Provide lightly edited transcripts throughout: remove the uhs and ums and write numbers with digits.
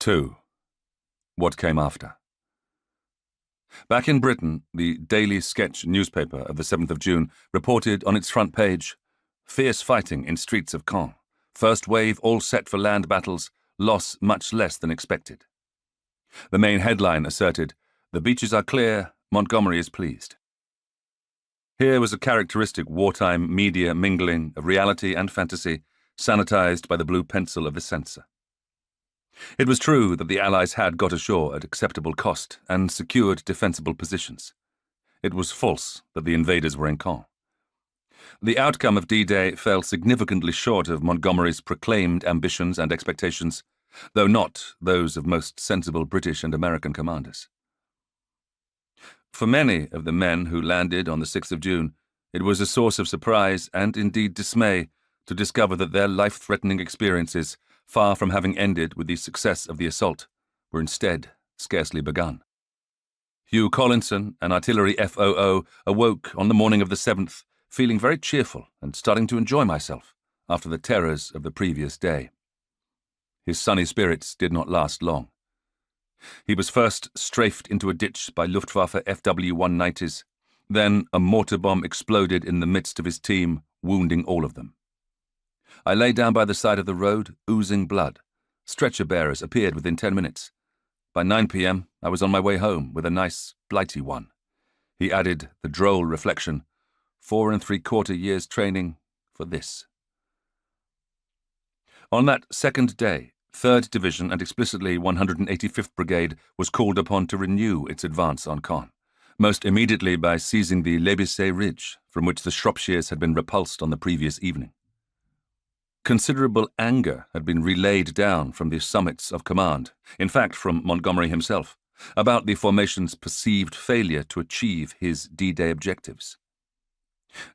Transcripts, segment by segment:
2. What came after? Back in Britain, the Daily Sketch newspaper of the 7th of June reported on its front page, "Fierce fighting in streets of Caen. First wave all set for land battles, loss much less than expected." The main headline asserted, "The beaches are clear, Montgomery is pleased." Here was a characteristic wartime media mingling of reality and fantasy, sanitized by the blue pencil of the censor. It was true that the Allies had got ashore at acceptable cost and secured defensible positions. It was false that the invaders were in Caen. The outcome of D-Day fell significantly short of Montgomery's proclaimed ambitions and expectations, though not those of most sensible British and American commanders. For many of the men who landed on the 6th of June, it was a source of surprise and indeed dismay to discover that their life-threatening experiences, far from having ended with the success of the assault, were instead scarcely begun. Hugh Collinson, an artillery FOO, awoke on the morning of the 7th, feeling very cheerful and starting to enjoy myself after the terrors of the previous day. His sunny spirits did not last long. He was first strafed into a ditch by Luftwaffe FW-190s, then a mortar bomb exploded in the midst of his team, wounding all of them. I lay down by the side of the road, oozing blood. Stretcher bearers appeared within 10 minutes. By 9 p.m., I was on my way home with a nice, blighty one. He added the droll reflection, 4 3/4 years training for this. On that second day, 3rd Division and explicitly 185th Brigade was called upon to renew its advance on Caen, most immediately by seizing the Lebisay Ridge, from which the Shropshires had been repulsed on the previous evening. Considerable anger had been relayed down from the summits of command, in fact from Montgomery himself, about the formation's perceived failure to achieve his D-Day objectives.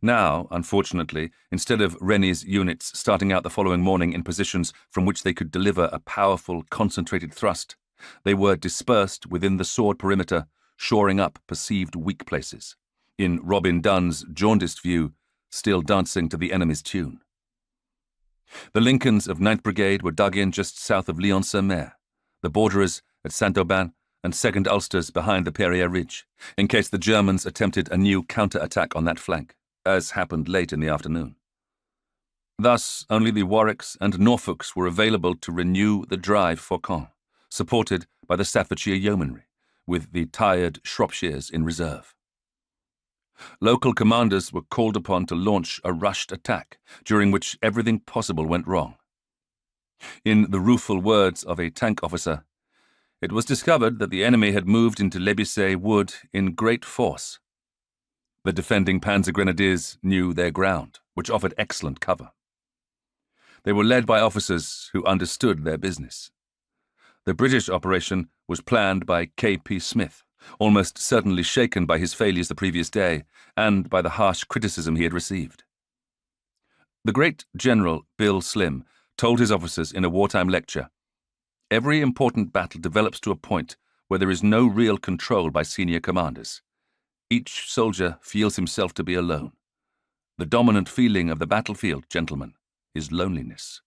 Now, unfortunately, instead of Rennie's units starting out the following morning in positions from which they could deliver a powerful, concentrated thrust, they were dispersed within the sword perimeter, shoring up perceived weak places, in Robin Dunn's jaundiced view, still dancing to the enemy's tune. The Lincolns of 9th Brigade were dug in just south of Lyon-sur-Mer, the Borderers at Saint-Aubin, and 2nd Ulsters behind the Perrier Ridge, in case the Germans attempted a new counter-attack on that flank, as happened late in the afternoon. Thus, only the Warwicks and Norfolks were available to renew the drive for Caen, supported by the Staffordshire Yeomanry, with the tired Shropshires in reserve. Local commanders were called upon to launch a rushed attack, during which everything possible went wrong. In the rueful words of a tank officer, it was discovered that the enemy had moved into Lebisay Wood in great force. The defending Panzer Grenadiers knew their ground, which offered excellent cover. They were led by officers who understood their business. The British operation was planned by K.P. Smith, almost certainly shaken by his failures the previous day and by the harsh criticism he had received. The great General Bill Slim told his officers in a wartime lecture, "Every important battle develops to a point where there is no real control by senior commanders. Each soldier feels himself to be alone. The dominant feeling of the battlefield, gentlemen, is loneliness."